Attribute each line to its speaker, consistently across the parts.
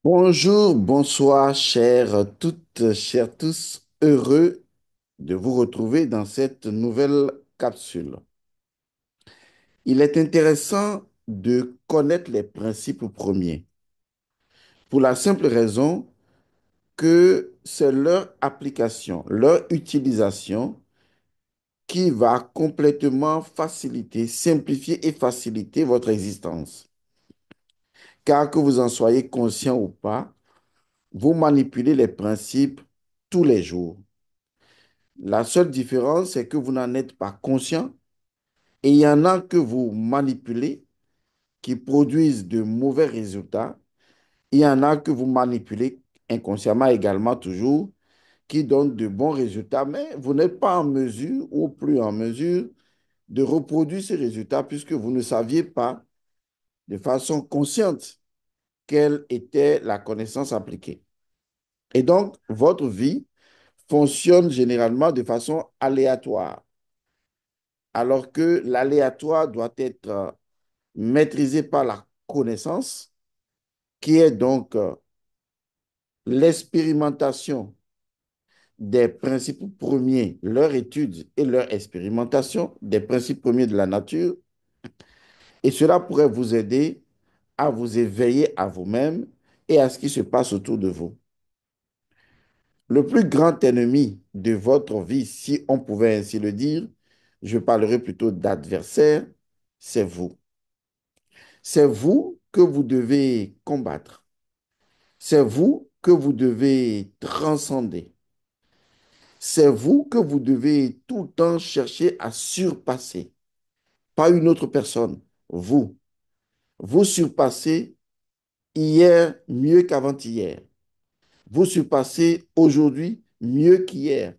Speaker 1: Bonjour, bonsoir, chères toutes, chers tous, heureux de vous retrouver dans cette nouvelle capsule. Il est intéressant de connaître les principes premiers pour la simple raison que c'est leur application, leur utilisation qui va complètement faciliter, simplifier et faciliter votre existence. Car que vous en soyez conscient ou pas, vous manipulez les principes tous les jours. La seule différence, c'est que vous n'en êtes pas conscient et il y en a que vous manipulez qui produisent de mauvais résultats. Il y en a que vous manipulez inconsciemment également toujours qui donnent de bons résultats, mais vous n'êtes pas en mesure ou plus en mesure de reproduire ces résultats puisque vous ne saviez pas de façon consciente quelle était la connaissance appliquée. Et donc, votre vie fonctionne généralement de façon aléatoire. Alors que l'aléatoire doit être maîtrisé par la connaissance, qui est donc l'expérimentation des principes premiers, leur étude et leur expérimentation des principes premiers de la nature. Et cela pourrait vous aider à vous éveiller à vous-même et à ce qui se passe autour de vous. Le plus grand ennemi de votre vie, si on pouvait ainsi le dire, je parlerai plutôt d'adversaire, c'est vous. C'est vous que vous devez combattre. C'est vous que vous devez transcender. C'est vous que vous devez tout le temps chercher à surpasser. Pas une autre personne. Vous. Vous surpassez hier mieux qu'avant-hier. Vous surpassez aujourd'hui mieux qu'hier.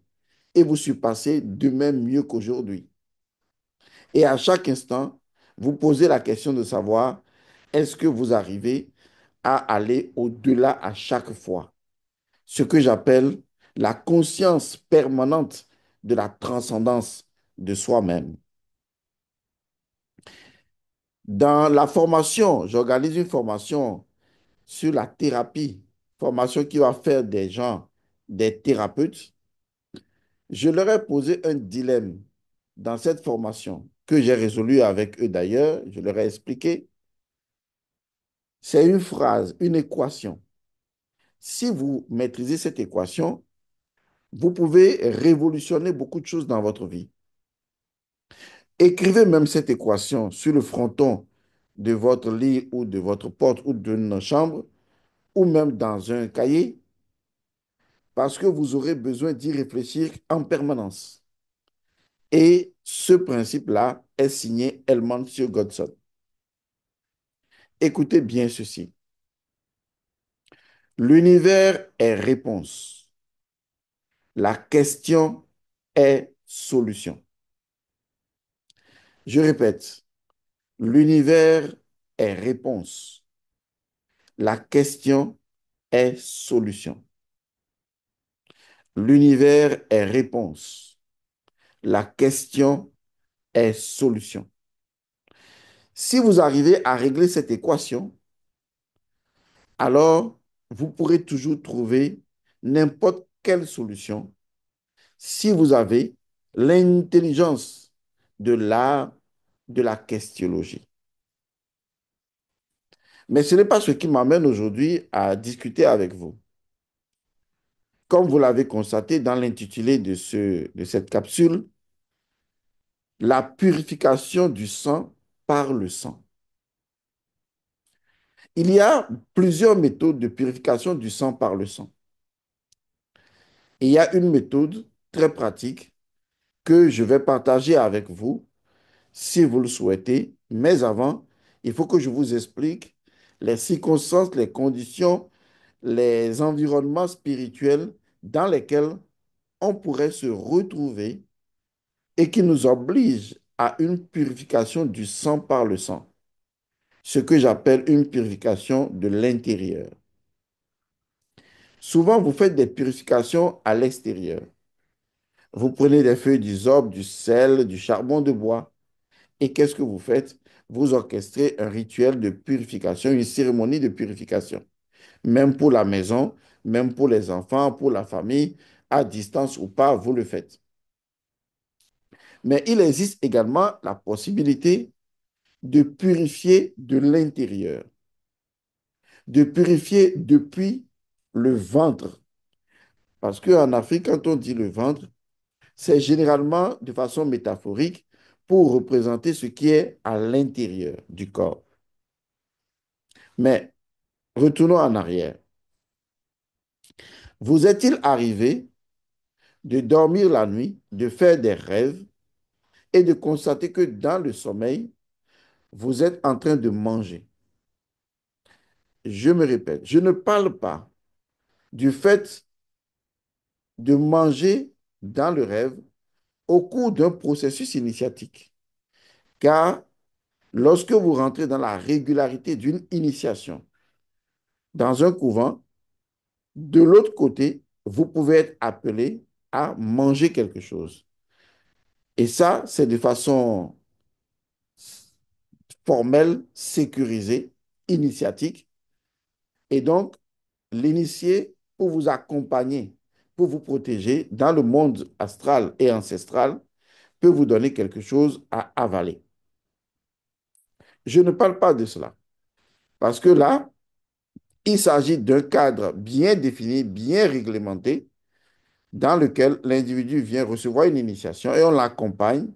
Speaker 1: Et vous surpassez demain mieux qu'aujourd'hui. Et à chaque instant, vous posez la question de savoir, est-ce que vous arrivez à aller au-delà à chaque fois? Ce que j'appelle la conscience permanente de la transcendance de soi-même. Dans la formation, j'organise une formation sur la thérapie, formation qui va faire des gens des thérapeutes. Je leur ai posé un dilemme dans cette formation que j'ai résolu avec eux d'ailleurs. Je leur ai expliqué. C'est une phrase, une équation. Si vous maîtrisez cette équation, vous pouvez révolutionner beaucoup de choses dans votre vie. Écrivez même cette équation sur le fronton de votre lit ou de votre porte ou d'une chambre ou même dans un cahier parce que vous aurez besoin d'y réfléchir en permanence. Et ce principe-là est signé Helman Godson. Écoutez bien ceci. L'univers est réponse. La question est solution. Je répète, l'univers est réponse. La question est solution. L'univers est réponse. La question est solution. Si vous arrivez à régler cette équation, alors vous pourrez toujours trouver n'importe quelle solution si vous avez l'intelligence de l'art de la questionologie. Mais ce n'est pas ce qui m'amène aujourd'hui à discuter avec vous. Comme vous l'avez constaté dans l'intitulé de cette capsule, la purification du sang par le sang. Il y a plusieurs méthodes de purification du sang par le sang. Et il y a une méthode très pratique que je vais partager avec vous si vous le souhaitez. Mais avant, il faut que je vous explique les circonstances, les conditions, les environnements spirituels dans lesquels on pourrait se retrouver et qui nous obligent à une purification du sang par le sang, ce que j'appelle une purification de l'intérieur. Souvent, vous faites des purifications à l'extérieur. Vous prenez des feuilles d'hysope, du sel, du charbon de bois. Et qu'est-ce que vous faites? Vous orchestrez un rituel de purification, une cérémonie de purification. Même pour la maison, même pour les enfants, pour la famille, à distance ou pas, vous le faites. Mais il existe également la possibilité de purifier de l'intérieur, de purifier depuis le ventre. Parce qu'en Afrique, quand on dit le ventre, c'est généralement de façon métaphorique pour représenter ce qui est à l'intérieur du corps. Mais retournons en arrière. Vous est-il arrivé de dormir la nuit, de faire des rêves et de constater que dans le sommeil, vous êtes en train de manger? Je me répète, je ne parle pas du fait de manger dans le rêve au cours d'un processus initiatique. Car lorsque vous rentrez dans la régularité d'une initiation dans un couvent, de l'autre côté, vous pouvez être appelé à manger quelque chose. Et ça, c'est de façon formelle, sécurisée, initiatique. Et donc, l'initié, pour vous accompagner, pour vous protéger dans le monde astral et ancestral, peut vous donner quelque chose à avaler. Je ne parle pas de cela, parce que là, il s'agit d'un cadre bien défini, bien réglementé, dans lequel l'individu vient recevoir une initiation et on l'accompagne.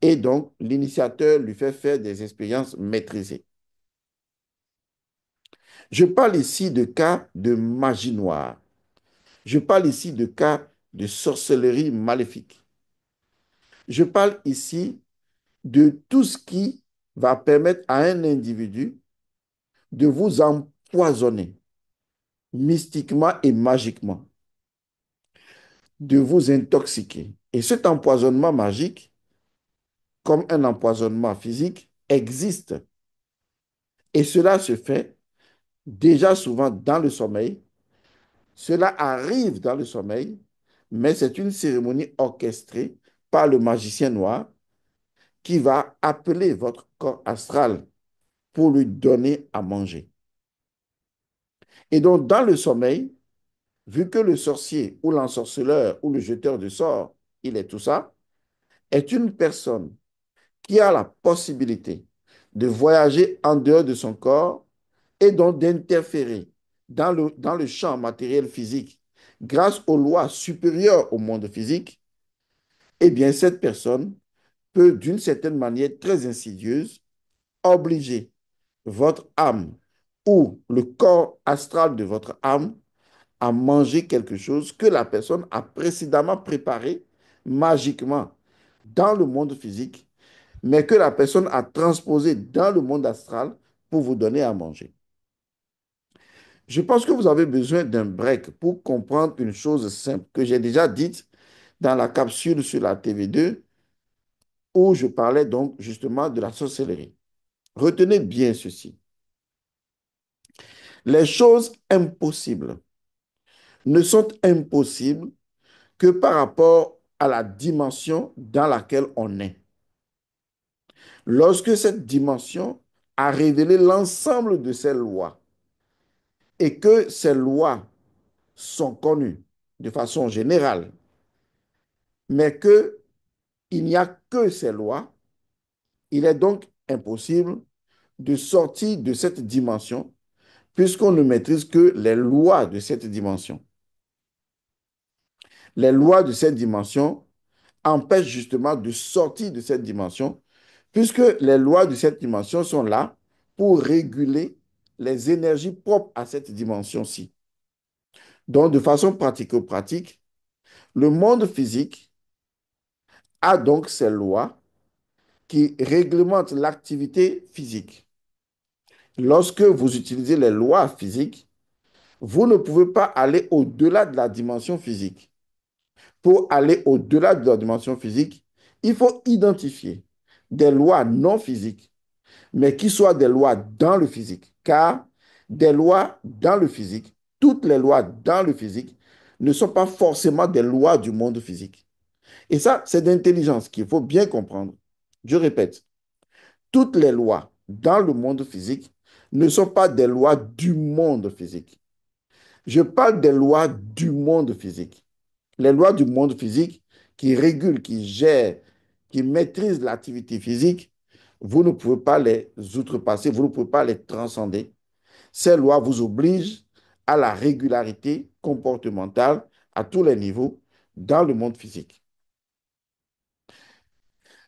Speaker 1: Et donc, l'initiateur lui fait faire des expériences maîtrisées. Je parle ici de cas de magie noire. Je parle ici de cas de sorcellerie maléfique. Je parle ici de tout ce qui va permettre à un individu de vous empoisonner mystiquement et magiquement, de vous intoxiquer. Et cet empoisonnement magique, comme un empoisonnement physique, existe. Et cela se fait déjà souvent dans le sommeil. Cela arrive dans le sommeil, mais c'est une cérémonie orchestrée par le magicien noir qui va appeler votre corps astral pour lui donner à manger. Et donc, dans le sommeil, vu que le sorcier ou l'ensorceleur ou le jeteur de sorts, il est tout ça, est une personne qui a la possibilité de voyager en dehors de son corps et donc d'interférer dans le champ matériel physique grâce aux lois supérieures au monde physique, eh bien, cette personne peut, d'une certaine manière très insidieuse, obliger votre âme ou le corps astral de votre âme à manger quelque chose que la personne a précédemment préparé magiquement dans le monde physique, mais que la personne a transposé dans le monde astral pour vous donner à manger. Je pense que vous avez besoin d'un break pour comprendre une chose simple que j'ai déjà dite dans la capsule sur la TV2 où je parlais donc justement de la sorcellerie. Retenez bien ceci. Les choses impossibles ne sont impossibles que par rapport à la dimension dans laquelle on est. Lorsque cette dimension a révélé l'ensemble de ces lois et que ces lois sont connues de façon générale, mais qu'il n'y a que ces lois, il est donc impossible de sortir de cette dimension puisqu'on ne maîtrise que les lois de cette dimension. Les lois de cette dimension empêchent justement de sortir de cette dimension puisque les lois de cette dimension sont là pour réguler les énergies propres à cette dimension-ci. Donc, de façon pratico-pratique, le monde physique a donc ses lois qui réglementent l'activité physique. Lorsque vous utilisez les lois physiques, vous ne pouvez pas aller au-delà de la dimension physique. Pour aller au-delà de la dimension physique, il faut identifier des lois non physiques, mais qui soient des lois dans le physique. Car des lois dans le physique, toutes les lois dans le physique, ne sont pas forcément des lois du monde physique. Et ça, c'est d'intelligence qu'il faut bien comprendre. Je répète, toutes les lois dans le monde physique ne sont pas des lois du monde physique. Je parle des lois du monde physique. Les lois du monde physique qui régulent, qui gèrent, qui maîtrisent l'activité physique, vous ne pouvez pas les outrepasser, vous ne pouvez pas les transcender. Ces lois vous obligent à la régularité comportementale à tous les niveaux dans le monde physique.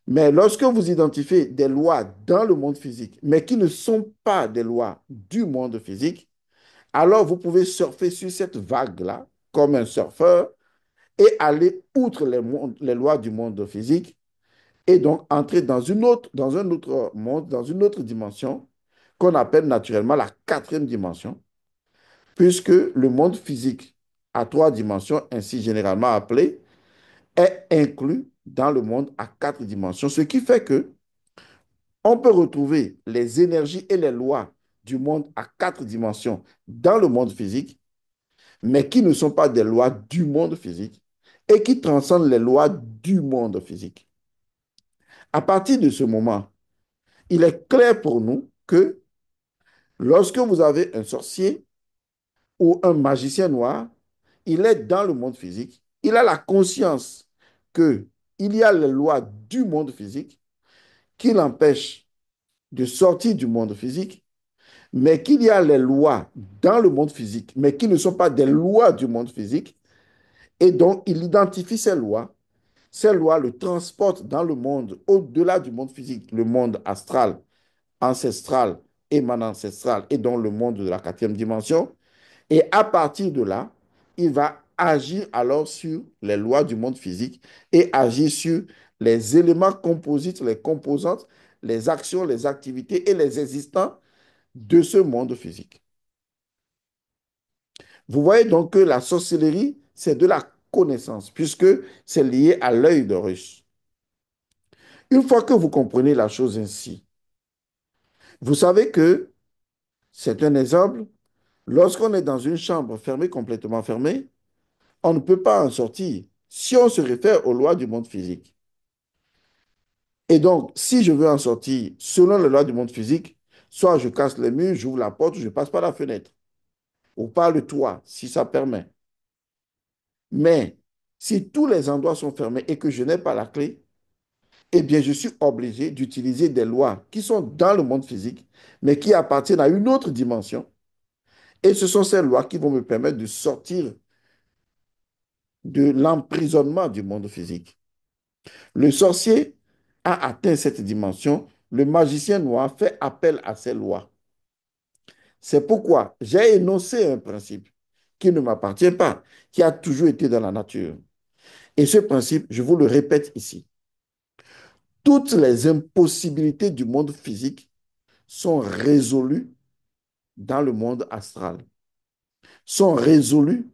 Speaker 1: Mais lorsque vous identifiez des lois dans le monde physique, mais qui ne sont pas des lois du monde physique, alors vous pouvez surfer sur cette vague-là comme un surfeur et aller outre les lois du monde physique et donc entrer dans un autre monde, dans une autre dimension qu'on appelle naturellement la quatrième dimension, puisque le monde physique à trois dimensions, ainsi généralement appelé, est inclus dans le monde à quatre dimensions, ce qui fait que on peut retrouver les énergies et les lois du monde à quatre dimensions dans le monde physique, mais qui ne sont pas des lois du monde physique et qui transcendent les lois du monde physique. À partir de ce moment, il est clair pour nous que lorsque vous avez un sorcier ou un magicien noir, il est dans le monde physique, il a la conscience qu'il y a les lois du monde physique qui l'empêchent de sortir du monde physique, mais qu'il y a les lois dans le monde physique, mais qui ne sont pas des lois du monde physique, et donc il identifie ces lois le transportent dans le monde au-delà du monde physique, le monde astral, ancestral et ancestral, et dans le monde de la quatrième dimension. Et à partir de là, il va agir alors sur les lois du monde physique et agir sur les éléments composites, les composantes, les actions, les activités et les existants de ce monde physique. Vous voyez donc que la sorcellerie, c'est de la connaissance, puisque c'est lié à l'œil de russe. Une fois que vous comprenez la chose ainsi, vous savez que c'est un exemple. Lorsqu'on est dans une chambre fermée, complètement fermée, on ne peut pas en sortir si on se réfère aux lois du monde physique. Et donc, si je veux en sortir selon les lois du monde physique, soit je casse les murs, j'ouvre la porte, ou je passe par la fenêtre, ou par le toit, si ça permet. Mais si tous les endroits sont fermés et que je n'ai pas la clé, eh bien, je suis obligé d'utiliser des lois qui sont dans le monde physique, mais qui appartiennent à une autre dimension. Et ce sont ces lois qui vont me permettre de sortir de l'emprisonnement du monde physique. Le sorcier a atteint cette dimension. Le magicien noir fait appel à ces lois. C'est pourquoi j'ai énoncé un principe qui ne m'appartient pas, qui a toujours été dans la nature. Et ce principe, je vous le répète ici, toutes les impossibilités du monde physique sont résolues dans le monde astral, sont résolues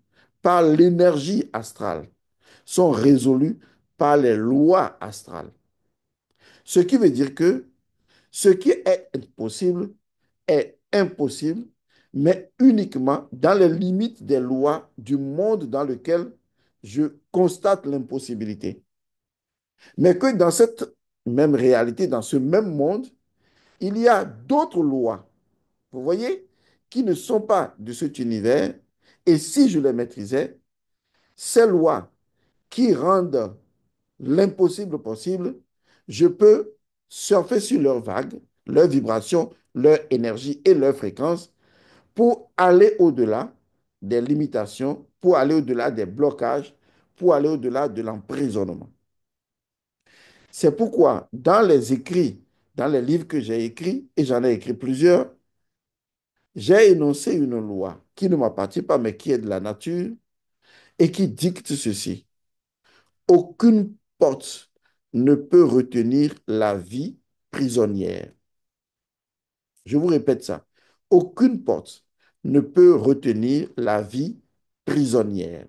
Speaker 1: par l'énergie astrale, sont résolues par les lois astrales. Ce qui veut dire que ce qui est possible est impossible, mais uniquement dans les limites des lois du monde dans lequel je constate l'impossibilité. Mais que dans cette même réalité, dans ce même monde, il y a d'autres lois, vous voyez, qui ne sont pas de cet univers. Et si je les maîtrisais, ces lois qui rendent l'impossible possible, je peux surfer sur leurs vagues, leurs vibrations, leur énergie et leur fréquence pour aller au-delà des limitations, pour aller au-delà des blocages, pour aller au-delà de l'emprisonnement. C'est pourquoi dans les écrits, dans les livres que j'ai écrits, et j'en ai écrit plusieurs, j'ai énoncé une loi qui ne m'appartient pas, mais qui est de la nature et qui dicte ceci. Aucune porte ne peut retenir la vie prisonnière. Je vous répète ça. Aucune porte ne peut retenir la vie prisonnière.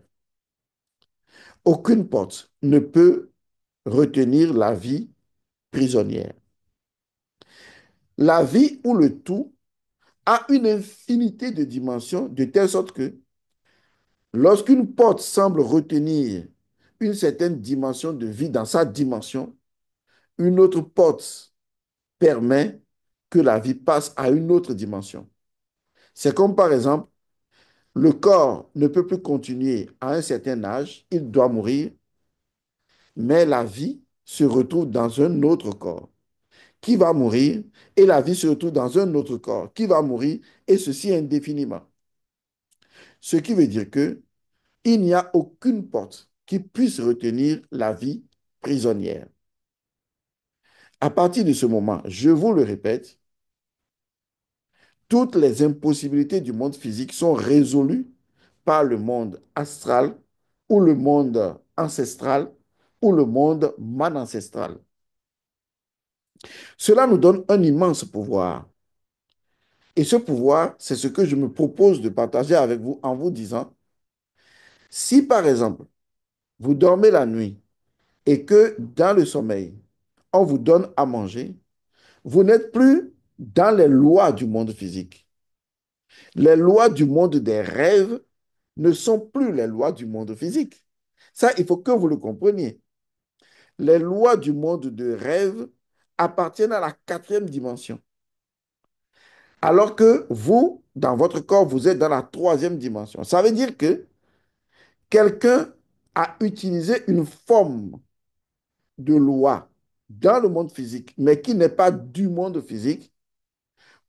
Speaker 1: Aucune porte ne peut retenir la vie prisonnière. La vie ou le tout a une infinité de dimensions, de telle sorte que lorsqu'une porte semble retenir une certaine dimension de vie dans sa dimension, une autre porte permet que la vie passe à une autre dimension. C'est comme par exemple, le corps ne peut plus continuer à un certain âge, il doit mourir, mais la vie se retrouve dans un autre corps qui va mourir et la vie se retrouve dans un autre corps qui va mourir et ceci indéfiniment. Ce qui veut dire que il n'y a aucune porte qui puisse retenir la vie prisonnière. À partir de ce moment, je vous le répète, toutes les impossibilités du monde physique sont résolues par le monde astral ou le monde ancestral ou le monde man-ancestral. Cela nous donne un immense pouvoir. Et ce pouvoir, c'est ce que je me propose de partager avec vous en vous disant, si par exemple, vous dormez la nuit et que dans le sommeil, on vous donne à manger, vous n'êtes plus dans les lois du monde physique. Les lois du monde des rêves ne sont plus les lois du monde physique. Ça, il faut que vous le compreniez. Les lois du monde de rêve appartiennent à la quatrième dimension. Alors que vous, dans votre corps, vous êtes dans la troisième dimension. Ça veut dire que quelqu'un a utilisé une forme de loi dans le monde physique, mais qui n'est pas du monde physique,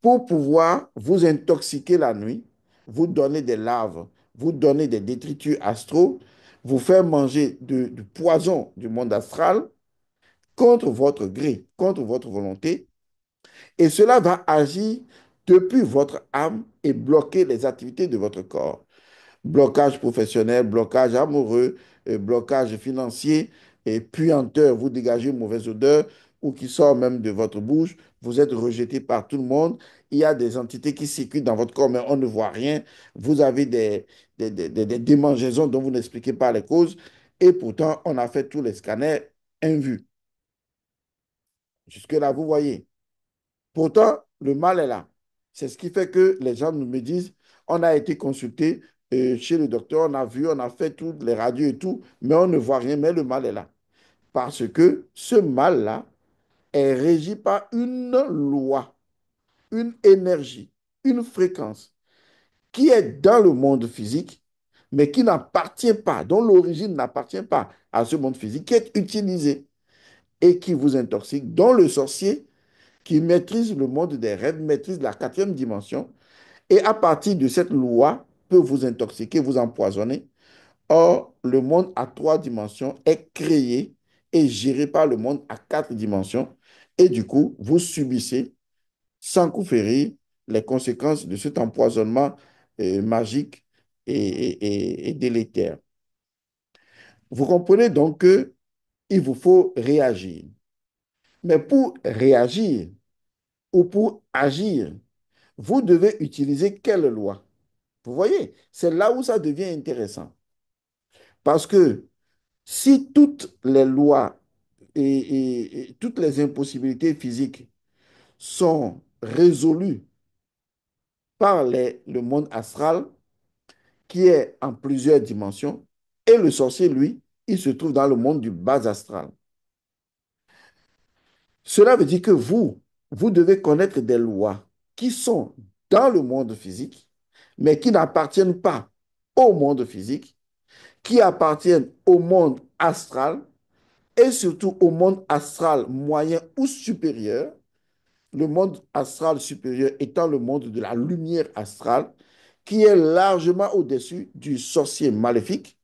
Speaker 1: pour pouvoir vous intoxiquer la nuit, vous donner des larves, vous donner des détritus astraux, vous faire manger du poison du monde astral contre votre gré, contre votre volonté, et cela va agir depuis votre âme et bloquer les activités de votre corps. Blocage professionnel, blocage amoureux, blocage financier, et puanteur, vous dégagez une mauvaise odeur ou qui sort même de votre bouche, vous êtes rejeté par tout le monde. Il y a des entités qui circulent dans votre corps, mais on ne voit rien. Vous avez des démangeaisons dont vous n'expliquez pas les causes, et pourtant, on a fait tous les scanners invus. Jusque-là, vous voyez. Pourtant, le mal est là. C'est ce qui fait que les gens me disent, on a été consulté chez le docteur, on a vu, on a fait toutes les radios et tout, mais on ne voit rien, mais le mal est là. Parce que ce mal-là est régi par une loi, une énergie, une fréquence qui est dans le monde physique, mais qui n'appartient pas, dont l'origine n'appartient pas à ce monde physique, qui est utilisé et qui vous intoxique, dont le sorcier qui maîtrise le monde des rêves, maîtrise la quatrième dimension, et à partir de cette loi, peut vous intoxiquer, vous empoisonner. Or, le monde à trois dimensions est créé et géré par le monde à quatre dimensions. Et du coup, vous subissez, sans coup férir, les conséquences de cet empoisonnement magique et délétère. Vous comprenez donc qu'il vous faut réagir. Mais pour réagir ou pour agir, vous devez utiliser quelle loi? Vous voyez, c'est là où ça devient intéressant. Parce que si toutes les lois et toutes les impossibilités physiques sont résolues par le monde astral, qui est en plusieurs dimensions, et le sorcier, lui, il se trouve dans le monde du bas astral. Cela veut dire que vous devez connaître des lois qui sont dans le monde physique, mais qui n'appartiennent pas au monde physique, qui appartiennent au monde astral et surtout au monde astral moyen ou supérieur, le monde astral supérieur étant le monde de la lumière astrale, qui est largement au-dessus du sorcier maléfique.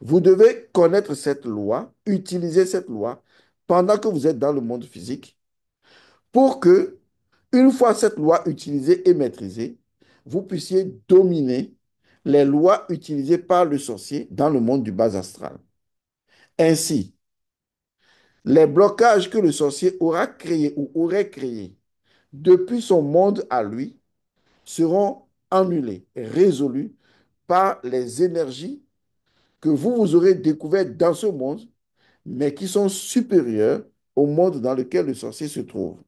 Speaker 1: Vous devez connaître cette loi, utiliser cette loi pendant que vous êtes dans le monde physique pour que, une fois cette loi utilisée et maîtrisée, vous puissiez dominer les lois utilisées par le sorcier dans le monde du bas astral. Ainsi, les blocages que le sorcier aura créés ou aurait créés depuis son monde à lui seront annulés, résolus par les énergies que vous aurez découvertes dans ce monde, mais qui sont supérieures au monde dans lequel le sorcier se trouve.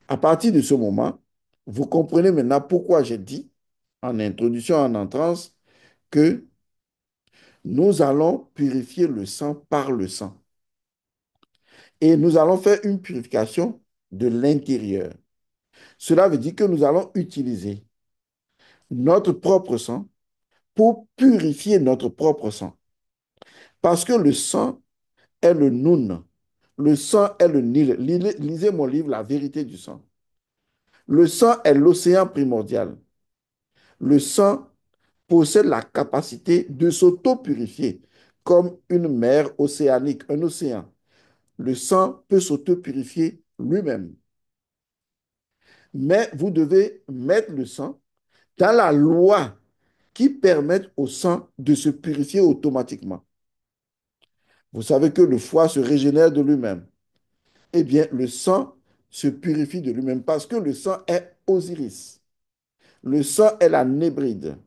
Speaker 1: À partir de ce moment, vous comprenez maintenant pourquoi j'ai dit en introduction, en entrance, que nous allons purifier le sang par le sang. Et nous allons faire une purification de l'intérieur. Cela veut dire que nous allons utiliser notre propre sang pour purifier notre propre sang. Parce que le sang est le Nun. Le sang est le Nil. Lisez mon livre, La vérité du sang. Le sang est l'océan primordial. Le sang possède la capacité de s'auto-purifier comme une mer océanique, un océan. Le sang peut s'auto-purifier lui-même. Mais vous devez mettre le sang dans la loi qui permet au sang de se purifier automatiquement. Vous savez que le foie se régénère de lui-même. Eh bien, le sang se purifie de lui-même parce que le sang est Osiris. Le sang est la nébride.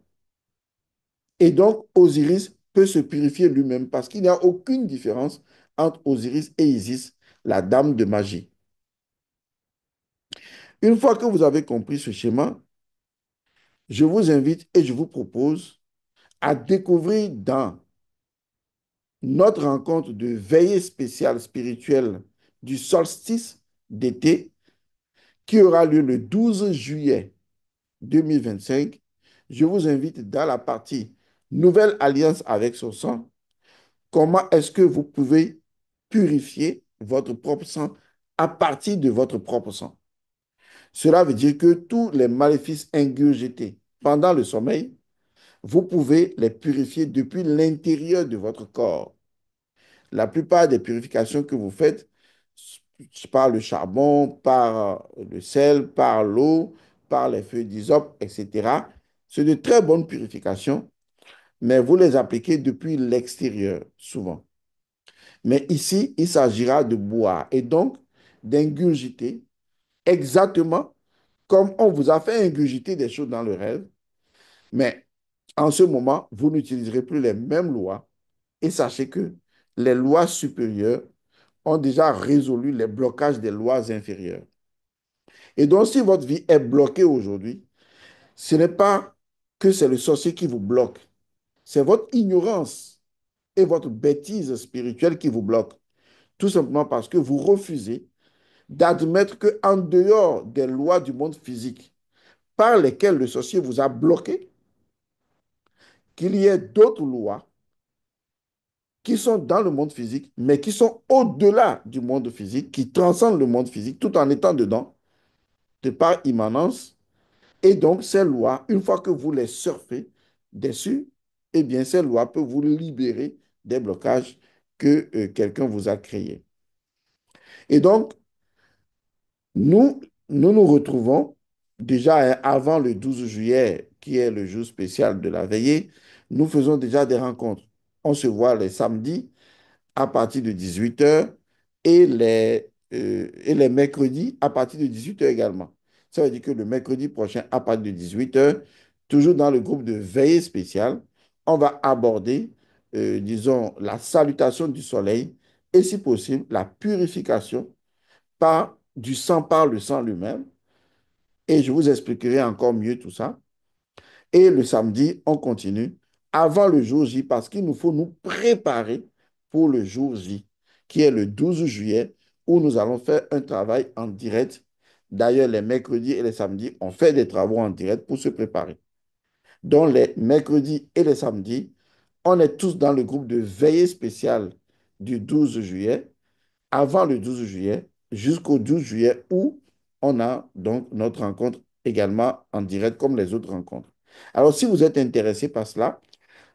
Speaker 1: Et donc, Osiris peut se purifier lui-même parce qu'il n'y a aucune différence entre Osiris et Isis, la dame de magie. Une fois que vous avez compris ce schéma, je vous invite et je vous propose à découvrir dans notre rencontre de veillée spéciale spirituelle du solstice d'été qui aura lieu le 12 juillet 2025. Je vous invite dans la partie Nouvelle Alliance avec son sang. Comment est-ce que vous pouvez purifier votre propre sang à partir de votre propre sang? Cela veut dire que tous les maléfices ingurgités pendant le sommeil, vous pouvez les purifier depuis l'intérieur de votre corps. La plupart des purifications que vous faites par le charbon, par le sel, par l'eau, par les feuilles d'hysope, etc., c'est de très bonnes purifications, mais vous les appliquez depuis l'extérieur, souvent. Mais ici, il s'agira de boire et donc d'ingurgiter exactement comme on vous a fait ingurgiter des choses dans le rêve. Mais en ce moment, vous n'utiliserez plus les mêmes lois et sachez que les lois supérieures ont déjà résolu les blocages des lois inférieures. Et donc, si votre vie est bloquée aujourd'hui, ce n'est pas que c'est le sorcier qui vous bloque, c'est votre ignorance et votre bêtise spirituelle qui vous bloque. Tout simplement parce que vous refusez d'admettre qu'en dehors des lois du monde physique par lesquelles le sorcier vous a bloqué, qu'il y ait d'autres lois qui sont dans le monde physique, mais qui sont au-delà du monde physique, qui transcendent le monde physique tout en étant dedans, de par immanence. Et donc, ces lois, une fois que vous les surfez dessus, eh bien, ces lois peuvent vous libérer des blocages que quelqu'un vous a créés. Et donc, nous retrouvons déjà avant le 12 juillet, qui est le jour spécial de la veillée, nous faisons déjà des rencontres. On se voit les samedis à partir de 18 h et les mercredis à partir de 18 h également. Ça veut dire que le mercredi prochain, à partir de 18 h, toujours dans le groupe de veillée spéciale, on va aborder, disons, la salutation du soleil et, si possible, la purification par du sang, par le sang lui-même. Et je vous expliquerai encore mieux tout ça. Et le samedi, on continue avant le jour J parce qu'il nous faut nous préparer pour le jour J, qui est le 12 juillet, où nous allons faire un travail en direct. D'ailleurs, les mercredis et les samedis, on fait des travaux en direct pour se préparer. Donc, les mercredis et les samedis, on est tous dans le groupe de veillée spéciale du 12 juillet, avant le 12 juillet, jusqu'au 12 juillet, où on a donc notre rencontre également en direct comme les autres rencontres. Alors, si vous êtes intéressé par cela,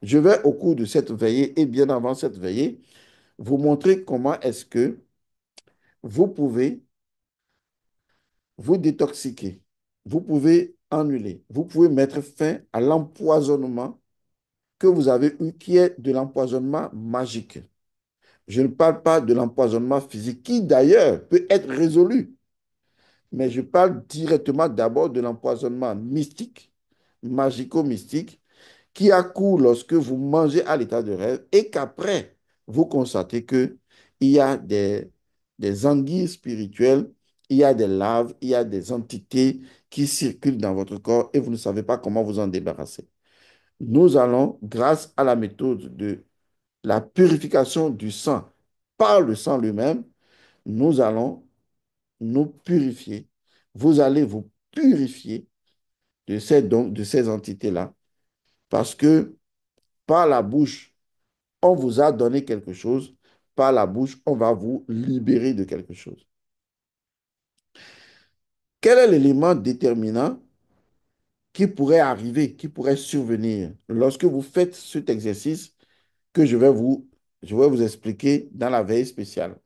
Speaker 1: je vais au cours de cette veillée et bien avant cette veillée, vous montrer comment est-ce que vous pouvez vous détoxiquer, vous pouvez annuler, vous pouvez mettre fin à l'empoisonnement que vous avez eu, qui est de l'empoisonnement magique. Je ne parle pas de l'empoisonnement physique, qui d'ailleurs peut être résolu, mais je parle directement d'abord de l'empoisonnement mystique, magico-mystique, qui accourt lorsque vous mangez à l'état de rêve et qu'après, vous constatez qu'il y a des anguilles spirituelles, il y a des larves, il y a des entités qui circulent dans votre corps et vous ne savez pas comment vous en débarrasser. Nous allons, grâce à la méthode de la purification du sang par le sang lui-même, nous allons nous purifier. Vous allez vous purifier de ces entités-là parce que par la bouche, on vous a donné quelque chose. Par la bouche, on va vous libérer de quelque chose. Quel est l'élément déterminant qui pourrait arriver, qui pourrait survenir lorsque vous faites cet exercice que je vais vous expliquer dans la veille spéciale?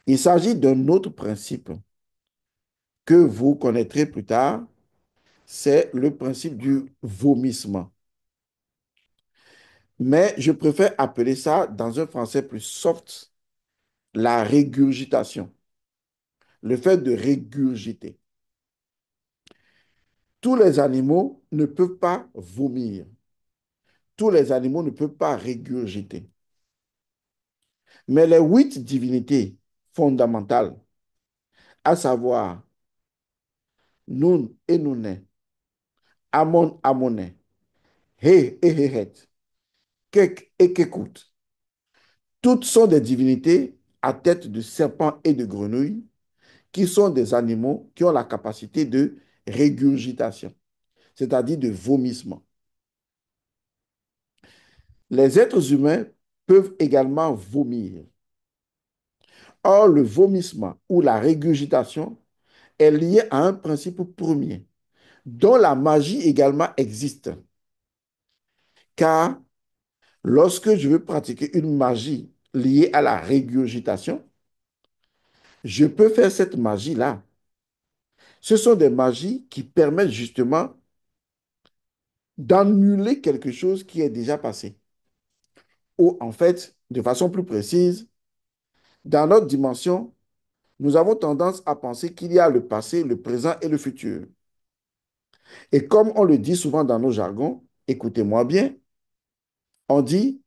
Speaker 1: Il s'agit d'un autre principe que vous connaîtrez plus tard, c'est le principe du vomissement. Mais je préfère appeler ça, dans un français plus soft, la régurgitation, le fait de régurgiter. Tous les animaux ne peuvent pas vomir. Tous les animaux ne peuvent pas régurgiter. Mais les 8 divinités fondamentales, à savoir Nun et Nuné, Amon Amoné, He et Hehet, Kek et Kekut, toutes sont des divinités à tête de serpent et de grenouille qui sont des animaux qui ont la capacité de régurgitation, c'est-à-dire de vomissement. Les êtres humains peuvent également vomir. Or, le vomissement ou la régurgitation est lié à un principe premier, dont la magie également existe. Car lorsque je veux pratiquer une magie liée à la régurgitation, je peux faire cette magie-là. Ce sont des magies qui permettent justement d'annuler quelque chose qui est déjà passé. Ou en fait, de façon plus précise, dans notre dimension, nous avons tendance à penser qu'il y a le passé, le présent et le futur. Et comme on le dit souvent dans nos jargons, écoutez-moi bien, on dit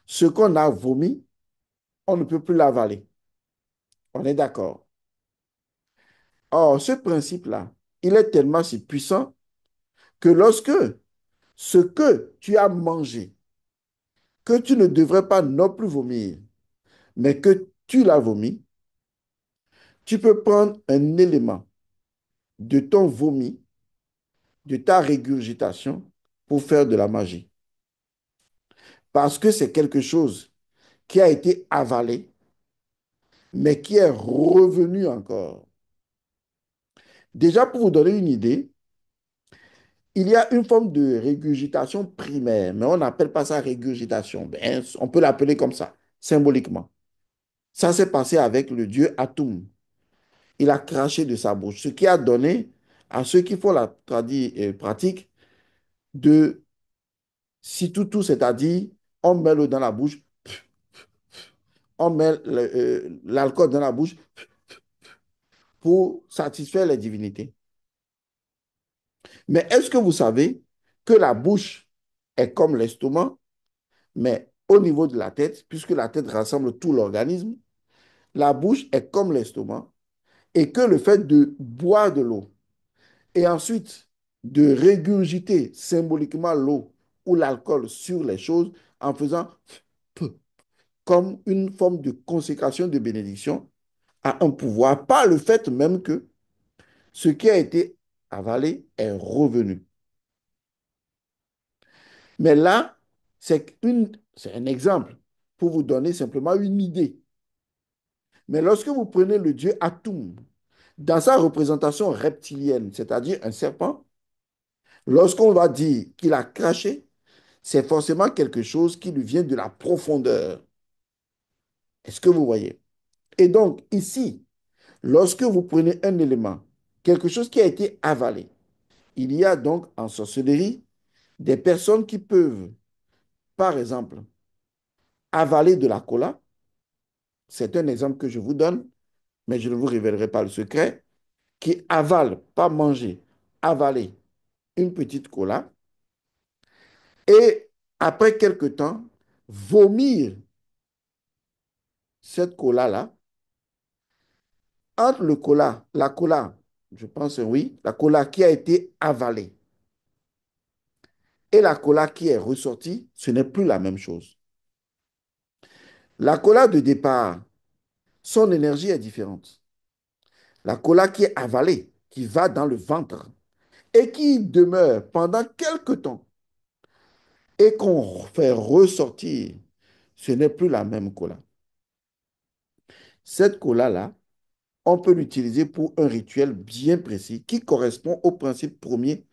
Speaker 1: ce qu'on a vomi, on ne peut plus l'avaler. On est d'accord. Or, ce principe-là, il est tellement si puissant que lorsque ce que tu as mangé, que tu ne devrais pas non plus vomir, mais que tu l'as vomi, tu peux prendre un élément de ton vomi, de ta régurgitation, pour faire de la magie. Parce que c'est quelque chose qui a été avalé, mais qui est revenu encore. Déjà, pour vous donner une idée, il y a une forme de régurgitation primaire, mais on n'appelle pas ça régurgitation. Ben, on peut l'appeler comme ça, symboliquement. Ça s'est passé avec le dieu Atum. Il a craché de sa bouche, ce qui a donné à ceux qui font la pratique de situtu, c'est-à-dire on met l'eau dans la bouche, on met l'alcool dans la bouche pour satisfaire les divinités. Mais est-ce que vous savez que la bouche est comme l'estomac, mais au niveau de la tête, puisque la tête rassemble tout l'organisme, la bouche est comme l'estomac et que le fait de boire de l'eau et ensuite de régurgiter symboliquement l'eau ou l'alcool sur les choses en faisant comme une forme de consécration de bénédiction a un pouvoir par le fait même que ce qui a été avalé est revenu. Mais là, c'est un exemple pour vous donner simplement une idée. Mais lorsque vous prenez le dieu Atum, dans sa représentation reptilienne, c'est-à-dire un serpent, lorsqu'on va dire qu'il a craché, c'est forcément quelque chose qui lui vient de la profondeur. Est-ce que vous voyez? Et donc, ici, lorsque vous prenez un élément, quelque chose qui a été avalé, il y a donc en sorcellerie des personnes qui peuvent, par exemple, avaler de la cola. C'est un exemple que je vous donne, mais je ne vous révélerai pas le secret, qui avale, pas manger, avaler une petite cola et après quelque temps, vomir cette cola-là. Entre le cola, la cola, je pense oui, la cola qui a été avalée et la cola qui est ressortie, ce n'est plus la même chose. La cola de départ, son énergie est différente. La cola qui est avalée, qui va dans le ventre et qui demeure pendant quelque temps et qu'on fait ressortir, ce n'est plus la même cola. Cette cola-là, on peut l'utiliser pour un rituel bien précis qui correspond au principe premier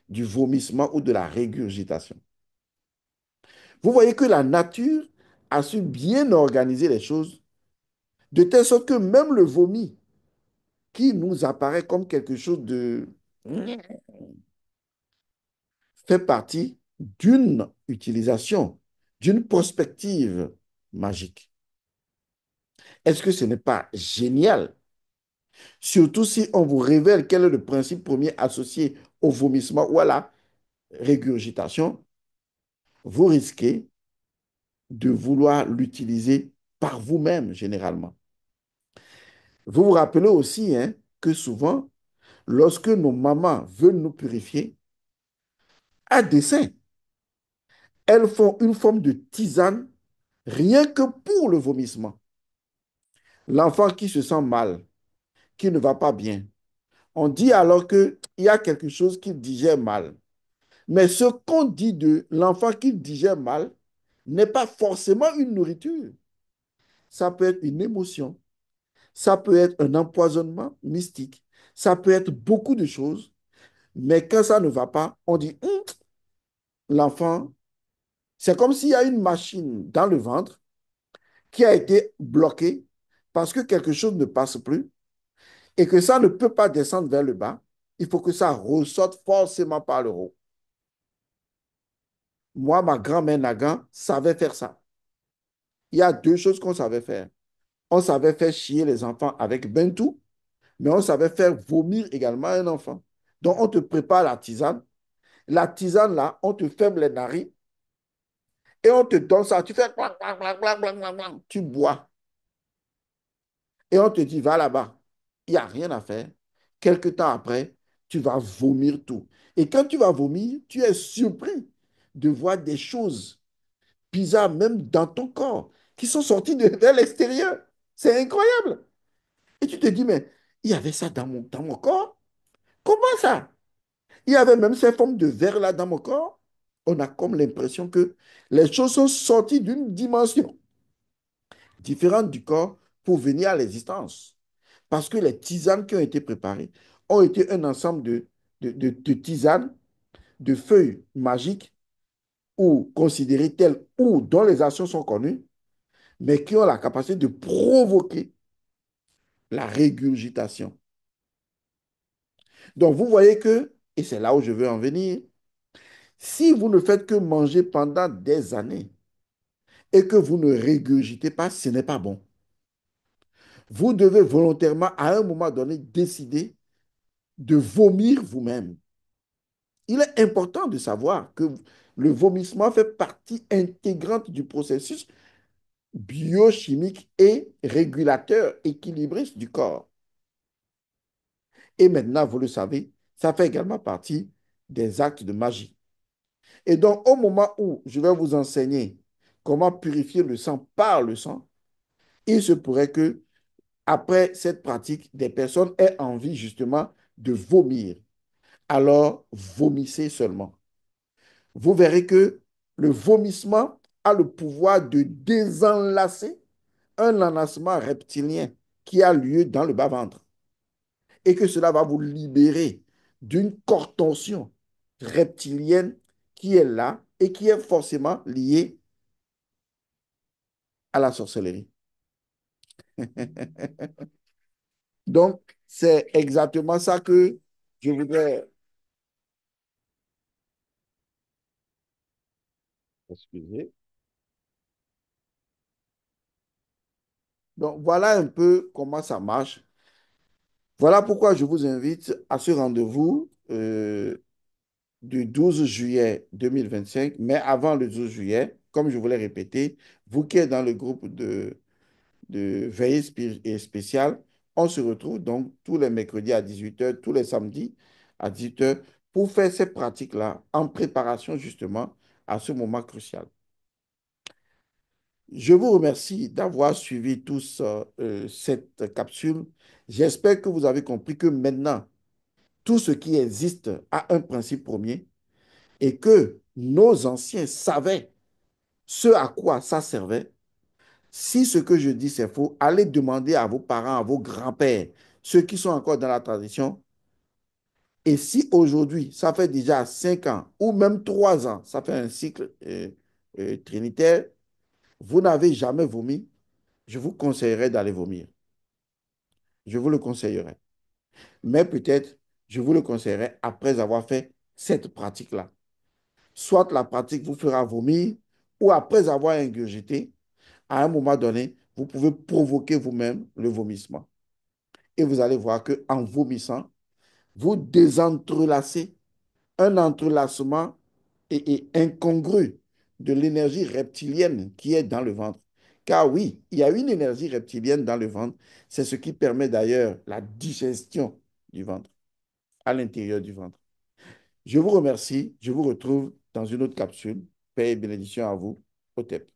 Speaker 1: du vomissement ou de la régurgitation. Vous voyez que la nature a su bien organiser les choses de telle sorte que même le vomi, qui nous apparaît comme quelque chose de fait partie d'une utilisation, d'une perspective magique. Est-ce que ce n'est pas génial? Surtout si on vous révèle quel est le principe premier associé au vomissement ou à la régurgitation, vous risquez de vouloir l'utiliser par vous-même généralement. Vous vous rappelez aussi hein, que souvent, lorsque nos mamans veulent nous purifier, à dessein, elles font une forme de tisane rien que pour le vomissement. L'enfant qui se sent mal, qui ne va pas bien, on dit alors qu'il y a quelque chose qu'il digère mal. Mais ce qu'on dit de l'enfant qui digère mal n'est pas forcément une nourriture. Ça peut être une émotion, ça peut être un empoisonnement mystique, ça peut être beaucoup de choses. Mais quand ça ne va pas, on dit, l'enfant, c'est comme s'il y a une machine dans le ventre qui a été bloquée parce que quelque chose ne passe plus et que ça ne peut pas descendre vers le bas. Il faut que ça ressorte forcément par le haut. Moi, ma grand-mère Nagan savait faire ça. Il y a deux choses qu'on savait faire. On savait faire chier les enfants avec Bentou, mais on savait faire vomir également un enfant. Donc, on te prépare la tisane. La tisane, là, on te ferme les narines et on te donne ça. Tu fais... Tu bois. Et on te dit, va là-bas. Il n'y a rien à faire. Quelque temps après, tu vas vomir tout. Et quand tu vas vomir, tu es surpris de voir des choses bizarres, même dans ton corps, qui sont sorties vers l'extérieur. C'est incroyable. Et tu te dis, mais il y avait ça dans mon corps? Comment ça? Il y avait même ces formes de verre-là dans mon corps. On a comme l'impression que les choses sont sorties d'une dimension différente du corps pour venir à l'existence. Parce que les tisanes qui ont été préparées ont été un ensemble de tisanes, de feuilles magiques ou considérées telles ou dont les actions sont connues, mais qui ont la capacité de provoquer la régurgitation. Donc, vous voyez que, et c'est là où je veux en venir, si vous ne faites que manger pendant des années et que vous ne régurgitez pas, ce n'est pas bon. Vous devez volontairement, à un moment donné, décider de vomir vous-même. Il est important de savoir que le vomissement fait partie intégrante du processus biochimique et régulateur équilibriste du corps. Et maintenant, vous le savez, ça fait également partie des actes de magie. Et donc, au moment où je vais vous enseigner comment purifier le sang par le sang, il se pourrait que, après cette pratique, des personnes aient envie justement de vomir. Alors, vomissez seulement. Vous verrez que le vomissement a le pouvoir de désenlacer un enlacement reptilien qui a lieu dans le bas-ventre et que cela va vous libérer d'une contorsion reptilienne qui est là et qui est forcément liée à la sorcellerie. Donc, c'est exactement ça que je voudrais... Excusez. Donc, voilà un peu comment ça marche. Voilà pourquoi je vous invite à ce rendez-vous du 12 juillet 2025. Mais avant le 12 juillet, comme je vous l'ai répété, vous qui êtes dans le groupe de veillée spéciale, on se retrouve donc tous les mercredis à 18 h, tous les samedis à 18 h pour faire ces pratiques-là en préparation justement à ce moment crucial. Je vous remercie d'avoir suivi tous cette capsule. J'espère que vous avez compris que maintenant, tout ce qui existe a un principe premier et que nos anciens savaient ce à quoi ça servait. Si ce que je dis c'est faux, allez demander à vos parents, à vos grands-pères, ceux qui sont encore dans la tradition. Et si aujourd'hui, ça fait déjà 5 ans ou même 3 ans, ça fait un cycle trinitaire, vous n'avez jamais vomi, je vous conseillerais d'aller vomir. Je vous le conseillerais. Mais peut-être, je vous le conseillerais après avoir fait cette pratique-là. Soit la pratique vous fera vomir, ou après avoir ingurgité, à un moment donné, vous pouvez provoquer vous-même le vomissement. Et vous allez voir qu'en vomissant, vous désentrelacez un entrelacement et incongru de l'énergie reptilienne qui est dans le ventre. Car oui, il y a une énergie reptilienne dans le ventre. C'est ce qui permet d'ailleurs la digestion du ventre, à l'intérieur du ventre. Je vous remercie. Je vous retrouve dans une autre capsule. Paix et bénédiction à vous. Au TEP.